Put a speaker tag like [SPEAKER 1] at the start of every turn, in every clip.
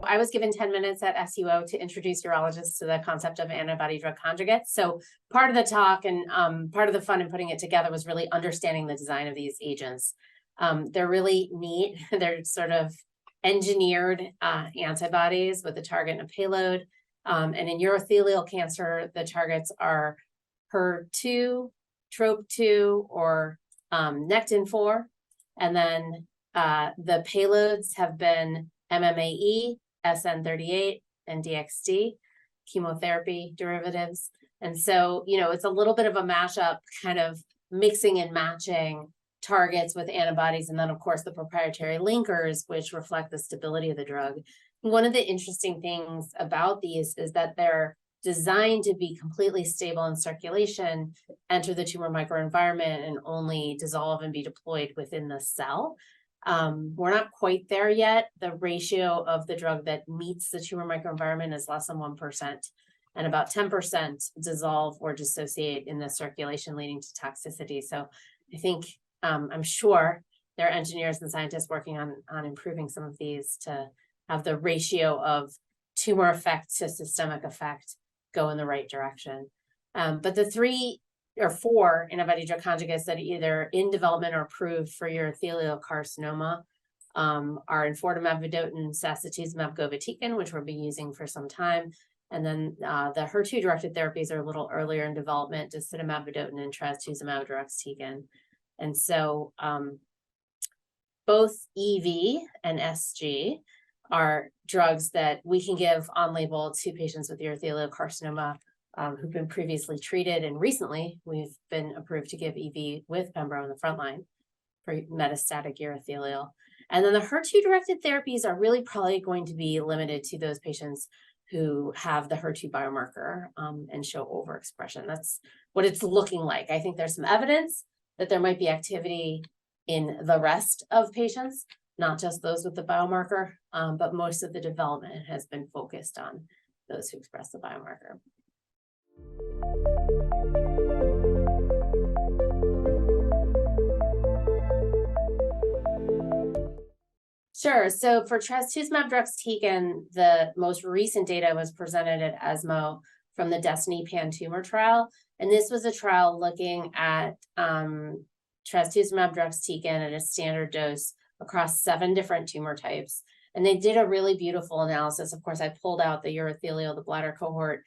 [SPEAKER 1] I was given 10 minutes at SUO to introduce urologists to the concept of antibody-drug conjugates. So part of the talk and part of the fun in putting it together was really understanding the design of these agents. They're really neat. They're sort of engineered antibodies with a target and a payload. And in urothelial cancer, the targets are HER2, TROP2, or Nectin-4. And then the payloads have been MMAE, SN38, and DXD, chemotherapy derivatives. And so, it's a little bit of a mashup, kind of mixing and matching targets with antibodies, and then, of course, the proprietary linkers, which reflect the stability of the drug. One of the interesting things about these is that they're designed to be completely stable in circulation, enter the tumor microenvironment, and only dissolve and be deployed within the cell. We're not quite there yet. The ratio of the drug that meets the tumor microenvironment is less than 1%, and about 10% dissolve or dissociate in the circulation, leading to toxicity. So I think, I'm sure there are engineers and scientists working on improving some of these to have the ratio of tumor effect to systemic effect go in the right direction. But the 3 or 4 antibody-drug conjugates that are either in development or approved for urothelial carcinoma are enfortumab vedotin, trastuzumab govitecan, which we'll be using for some time. And then the HER2-directed therapies are a little earlier in development, disitamab vedotin and trastuzumab deruxtecan. And so both EV and SG are drugs that we can give on label to patients with urothelial carcinoma who've been previously treated. And recently, we've been approved to give EV with pembro in the frontline for metastatic urothelial. And then the HER2-directed therapies are really probably going to be limited to those patients who have the HER2 biomarker and show overexpression. That's what it's looking like. I think there's some evidence that there might be activity in the rest of patients, not just those with the biomarker, but most of the development has been focused on those who express the biomarker. Sure. So for trastuzumab deruxtecan, the most recent data was presented at ESMO from the Destiny pan-tumor trial. And this was a trial looking at trastuzumab deruxtecan at a standard dose across 7 different tumor types. And they did a really beautiful analysis. Of course, I pulled out the urothelial, the bladder cohort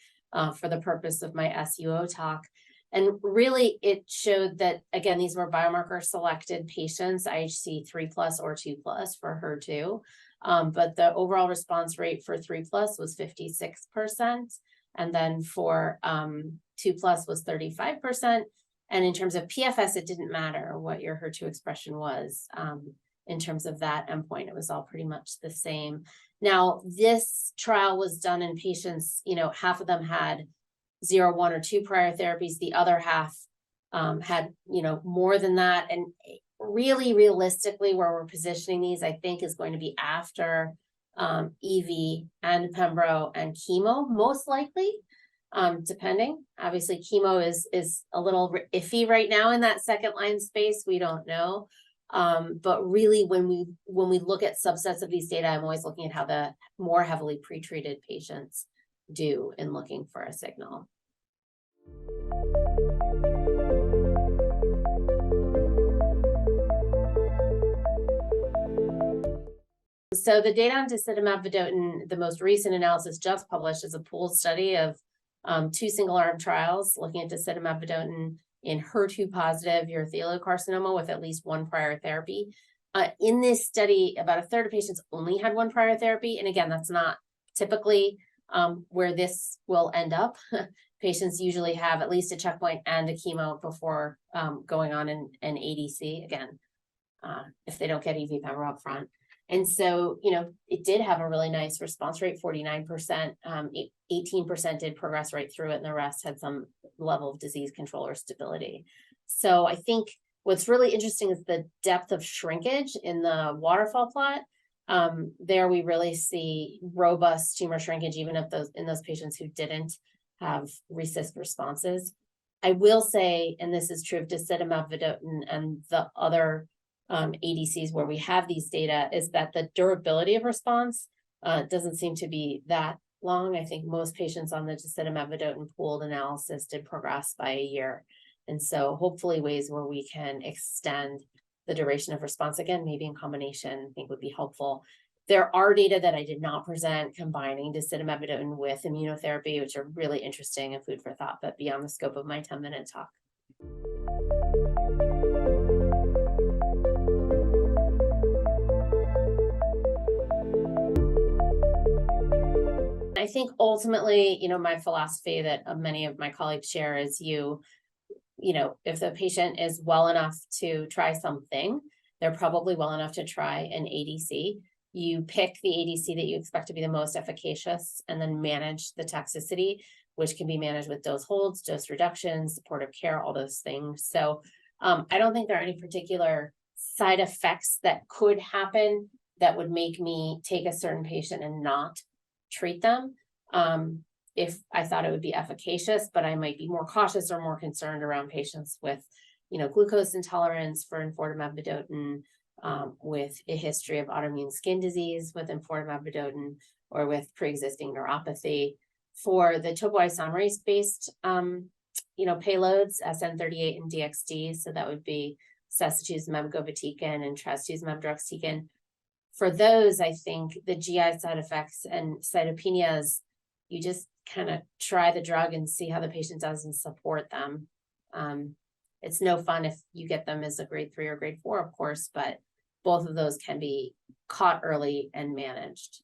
[SPEAKER 1] for the purpose of my SUO talk. And really, it showed that, again, these were biomarker selected patients, IHC 3+ or 2+ for HER2. But the overall response rate for 3+ was 56%. And then for 2+ was 35%. And in terms of PFS, it didn't matter what your HER2 expression was. In terms of that endpoint, it was all pretty much the same. Now, this trial was done in patients, half of them had 0, 1, or 2 prior therapies. The other half had, more than that. And really, realistically, where we're positioning these, I think, is going to be after EV and pembro and chemo, most likely, depending. Obviously, chemo is a little iffy right now in that second line space. We don't know. But really, when we look at subsets of these data, I'm always looking at how the more heavily pretreated patients do in looking for a signal. So the data on disitamab vedotin, the most recent analysis just published, is a pooled study of 2 single-arm trials looking at disitamab vedotin in HER2-positive urothelial carcinoma with at least 1 prior therapy. In this study, about a third of patients only had 1 prior therapy. And again, that's not typically where this will end up. Patients usually have at least a checkpoint and a chemo before going on an ADC, again, if they don't get EV pembro up front. And so, it did have a really nice response rate, 49%, 18% did progress right through it, and the rest had some level of disease control or stability. So I think what's really interesting is the depth of shrinkage in the waterfall plot. There we really see robust tumor shrinkage, even if in those patients who didn't have RECIST responses. I will say, and this is true of disitamab vedotin and the other ADCs where we have these data, is that the durability of response It doesn't seem to be that long. I think most patients on the disitamab vedotin pooled analysis did progress by a year. And so hopefully ways where we can extend the duration of response, again, maybe in combination, I think would be helpful. There are data that I did not present combining disitamab vedotin with immunotherapy, which are really interesting and food for thought, but beyond the scope of my 10-minute talk. I think ultimately, my philosophy that many of my colleagues share is if the patient is well enough to try something, they're probably well enough to try an ADC. You pick the ADC that you expect to be the most efficacious and then manage the toxicity, which can be managed with dose holds, dose reductions, supportive care, all those things. So I don't think there are any particular side effects that could happen that would make me take a certain patient and not treat them. If I thought it would be efficacious, but I might be more cautious or more concerned around patients with, glucose intolerance for enfortumab vedotin, with a history of autoimmune skin disease with enfortumab vedotin, or with pre-existing neuropathy. For the topoisomerase-based, payloads, SN38 and DXD, so that would be sacituzumab govitecan and trastuzumab deruxtecan. For those, I think the GI side effects and cytopenias, you just kind of try the drug and see how the patient does and support them. It's no fun if you get them as a grade 3 or grade 4, of course, but both of those can be caught early and managed.